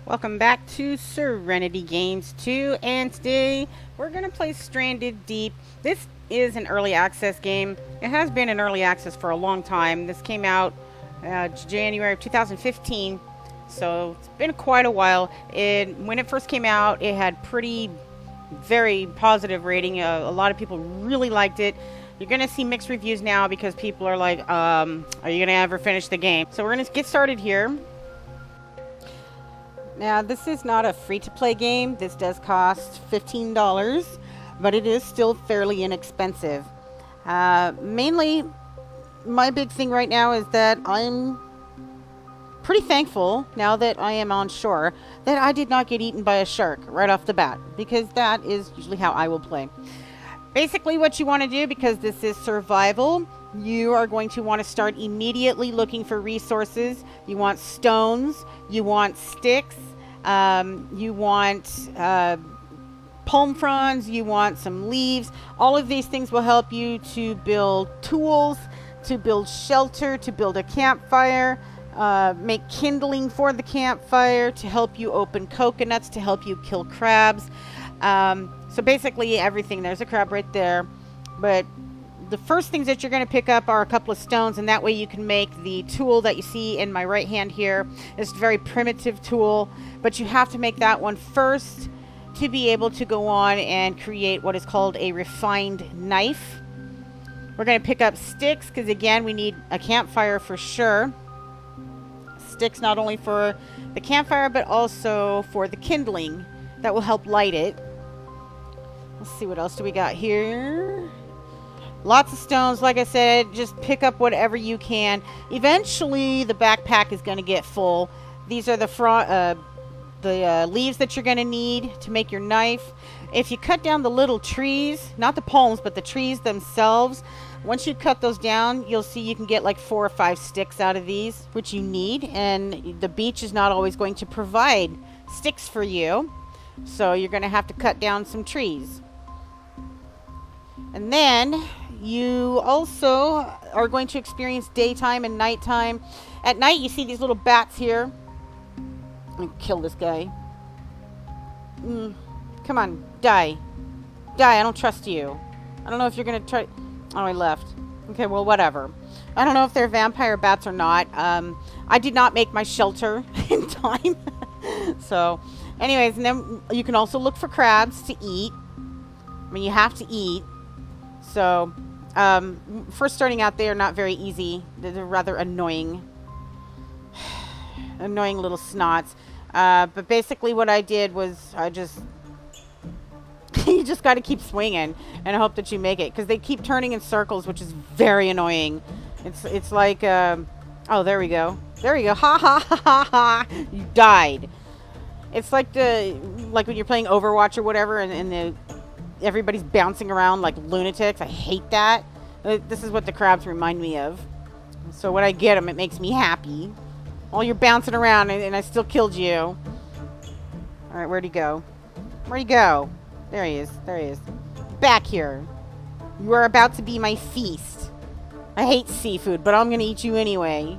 Welcome back to Serenity Games 2, and today we're going to play Stranded Deep. This is an early access game. It has been in early access for a long time. This came out January of 2015, so it's been quite a while. When it first came out, it had very positive rating. A lot of people really liked it. You're going to see mixed reviews now because people are like, are you going to ever finish the game? So we're going to get started here. Now, this is not a free-to-play game. This does cost $15, but it is still fairly inexpensive. Mainly, my big thing right now is that I'm pretty thankful, now that I am on shore, that I did not get eaten by a shark right off the bat, because that is usually how I will play. Basically, what you want to do, because this is survival, you are going to want to start immediately looking for resources. You want stones, you want sticks, you want palm fronds, you want some leaves. All of these things will help you to build tools, to build shelter, to build a campfire, make kindling for the campfire, to help you open coconuts, to help you kill crabs. So basically everything. There's a crab right there, but the first things that you're going to pick up are a couple of stones, and that way you can make the tool that you see in my right hand here. It's a very primitive tool, but you have to make that one first to be able to go on and create what is called a refined knife. We're going to pick up sticks because, again, we need a campfire for sure. Sticks not only for the campfire but also for the kindling that will help light it. Let's see, what else do we got here? Lots of stones. Like I said, just pick up whatever you can. Eventually, the backpack is going to get full. These are the leaves that you're going to need to make your knife. If you cut down the little trees, not the palms, but the trees themselves, once you cut those down, you'll see you can get like 4 or 5 sticks out of these, which you need. And the beach is not always going to provide sticks for you, so you're going to have to cut down some trees. And then you also are going to experience daytime and nighttime. At night, you see these little bats here. Let me kill this guy. Come on, die. Die, I don't trust you. I don't know if you're going to try... Oh, I left. Okay, well, whatever. I don't know if they're vampire bats or not. I did not make my shelter in time. So, anyways, and then you can also look for crabs to eat. I mean, you have to eat. So, first starting out, they are not very easy. They're rather annoying. Annoying little snots. But basically what I did was I just... you just got to keep swinging and hope that you make it. Because they keep turning in circles, which is very annoying. It's like... oh, there we go. There we go. Ha ha ha ha ha. You died. It's like when you're playing Overwatch or whatever and everybody's bouncing around like lunatics. I hate that. This is what the crabs remind me of. So when I get them, it makes me happy. While you're bouncing around and I still killed you. Alright, where'd he go? Where'd he go? There he is. There he is. Back here. You are about to be my feast. I hate seafood, but I'm going to eat you anyway.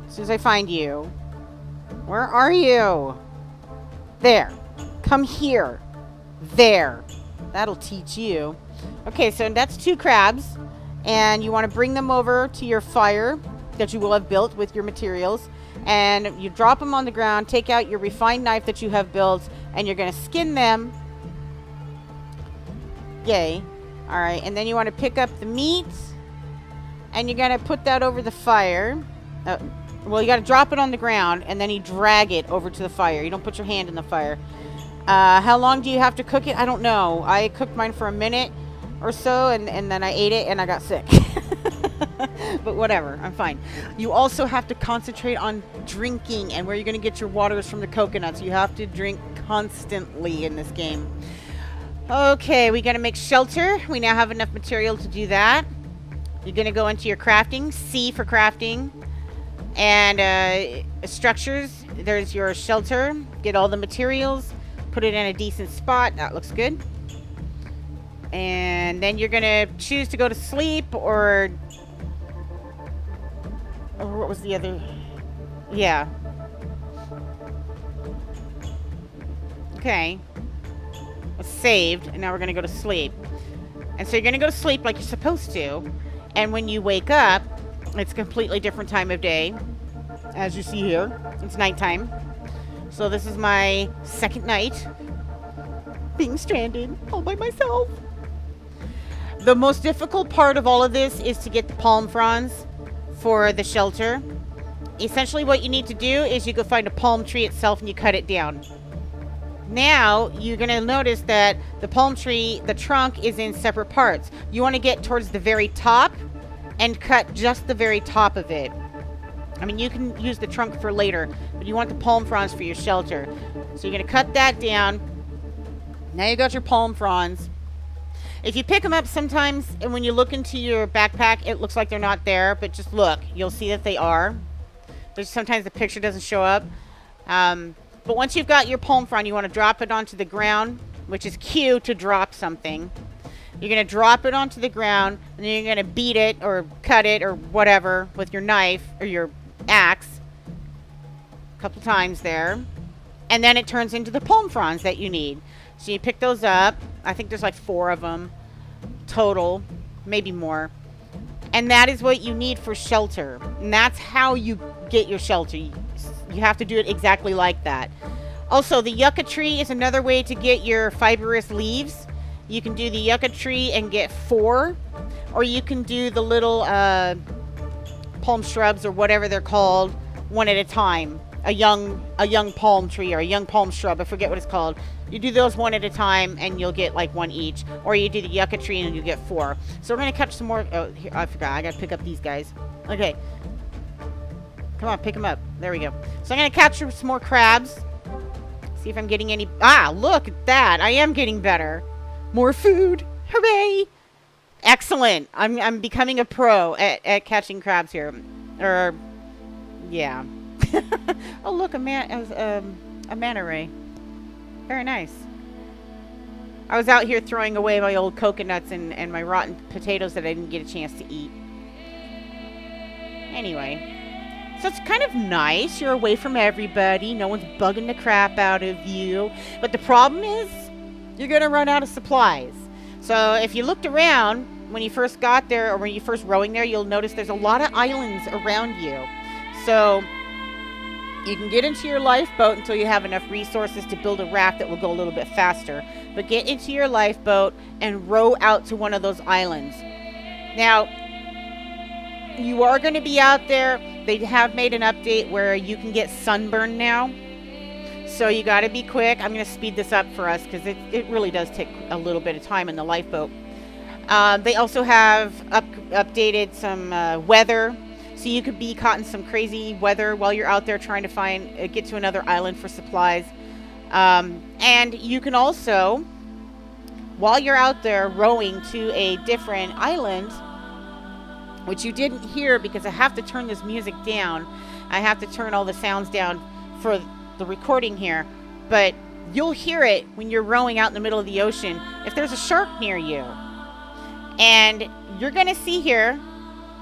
As soon as I find you. Where are you? There. Come here. There. That'll teach you. Okay, so that's 2 crabs. And you want to bring them over to your fire that you will have built with your materials. And you drop them on the ground, take out your refined knife that you have built, and you're going to skin them. Yay. Alright, and then you want to pick up the meat, and you're going to put that over the fire. Well, you got to drop it on the ground, and then you drag it over to the fire. You don't put your hand in the fire. How long do you have to cook it? I don't know. I cooked mine for a minute or so, and then I ate it, and I got sick. But whatever, I'm fine. You also have to concentrate on drinking, and where you're going to get your water is from the coconuts. You have to drink constantly in this game. Okay, we got to make shelter. We now have enough material to do that. You're going to go into your crafting, C for crafting, and structures. There's your shelter. Get all the materials. Put it in a decent spot. That looks good. And then you're going to choose to go to sleep or what was the other? Yeah. Okay. It's saved, and now we're going to go to sleep. And so you're going to go to sleep like you're supposed to. And when you wake up, it's a completely different time of day. As you see here, it's nighttime. So this is my second night being stranded all by myself. The most difficult part of all of this is to get the palm fronds for the shelter. Essentially what you need to do is you go find a palm tree itself and you cut it down. Now you're going to notice that the palm tree, the trunk is in separate parts. You want to get towards the very top and cut just the very top of it. I mean, you can use the trunk for later, but you want the palm fronds for your shelter. So you're going to cut that down. Now you got your palm fronds. If you pick them up sometimes, and when you look into your backpack, it looks like they're not there, but just look. You'll see that they are. There's sometimes the picture doesn't show up. But once you've got your palm frond, you want to drop it onto the ground, which is cue to drop something. You're going to drop it onto the ground, and then you're going to beat it or cut it or whatever with your knife or your axe a couple times there. And then it turns into the palm fronds that you need. So you pick those up. I think there's like 4 of them total, maybe more. And that is what you need for shelter. And that's how you get your shelter. You have to do it exactly like that. Also, the yucca tree is another way to get your fibrous leaves. You can do the yucca tree and get 4. Or you can do the little palm shrubs or whatever they're called one at a time. A young palm tree or a young palm shrub. I forget what it's called. You do those one at a time and you'll get like 1 each. Or you do the yucca tree and you get 4. So we're going to catch some more. Oh, here, I forgot. I got to pick up these guys. Okay. Come on, pick them up. There we go. So I'm going to catch some more crabs. See if I'm getting any. Ah, look at that. I am getting better. More food. Hooray. Excellent. I'm becoming a pro at catching crabs here. Or, yeah. Oh, look, a manta ray. Very nice. I was out here throwing away my old coconuts and my rotten potatoes that I didn't get a chance to eat. Anyway. So it's kind of nice. You're away from everybody. No one's bugging the crap out of you. But the problem is, you're going to run out of supplies. So if you looked around when you first got there or when you first rowing there, you'll notice there's a lot of islands around you. So you can get into your lifeboat until you have enough resources to build a raft that will go a little bit faster. But get into your lifeboat and row out to one of those islands. Now, you are going to be out there. They have made an update where you can get sunburn now. So you got to be quick. I'm going to speed this up for us because it really does take a little bit of time in the lifeboat. They also have updated some weather. So you could be caught in some crazy weather while you're out there trying to get to another island for supplies. And you can also, while you're out there rowing to a different island, which you didn't hear because I have to turn this music down. I have to turn all the sounds down for the recording here. But you'll hear it when you're rowing out in the middle of the ocean if there's a shark near you. And you're going to see here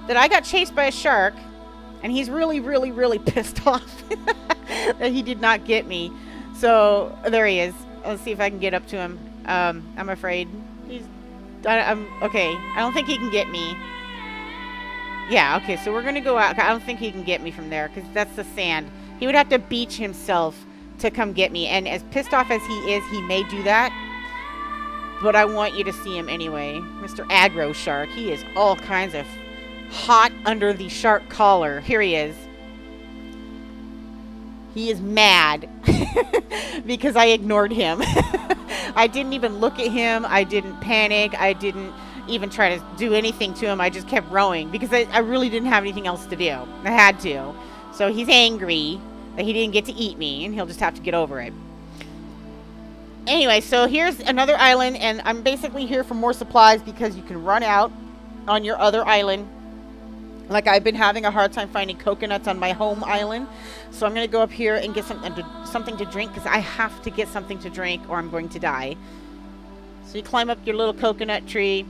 that I got chased by a shark. And he's really, really, really pissed off that he did not get me. So there he is. Let's see if I can get up to him. I'm afraid. Okay. I don't think he can get me. Yeah, okay, so we're going to go out. I don't think he can get me from there because that's the sand. He would have to beach himself to come get me. And as pissed off as he is, he may do that. But I want you to see him anyway. Mr. Aggro Shark. He is all kinds of hot under the shark collar. Here he is. He is mad because I ignored him. I didn't even look at him. I didn't panic. I didn't even try to do anything to him. I just kept rowing because I really didn't have anything else to do. I had to. So he's angry that he didn't get to eat me, and he'll just have to get over it. Anyway, so here's another island, and I'm basically here for more supplies because you can run out on your other island. Like I've been having a hard time finding coconuts on my home island. So I'm going to go up here and get something to drink because I have to get something to drink or I'm going to die. So you climb up your little coconut tree.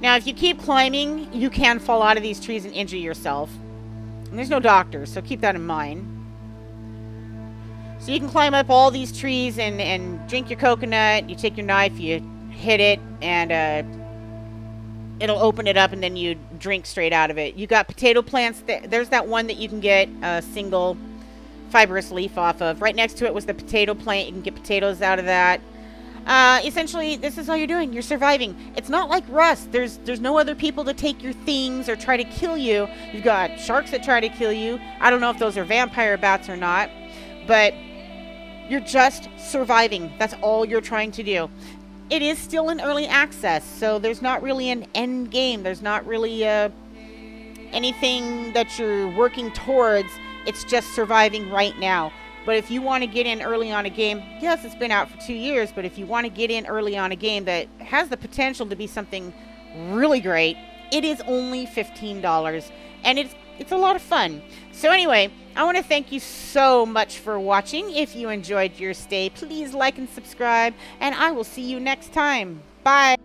Now, if you keep climbing, you can fall out of these trees and injure yourself. And there's no doctors, so keep that in mind. So you can climb up all these trees and drink your coconut. You take your knife, you hit it, and it'll open it up, and then you drink straight out of it. You got potato plants. There's that one that you can get a single fibrous leaf off of. Right next to it was the potato plant. You can get potatoes out of that. Essentially, this is all you're doing. You're surviving. It's not like Rust. There's no other people to take your things or try to kill you. You've got sharks that try to kill you. I don't know if those are vampire bats or not, but you're just surviving. That's all you're trying to do. It is still in early access, so there's not really an end game. There's not really anything that you're working towards. It's just surviving right now. But if you want to get in early on a game, yes, it's been out for 2 years, but if you want to get in early on a game that has the potential to be something really great, it is only $15, and it's a lot of fun. So anyway, I want to thank you so much for watching. If you enjoyed your stay, please like and subscribe, and I will see you next time. Bye.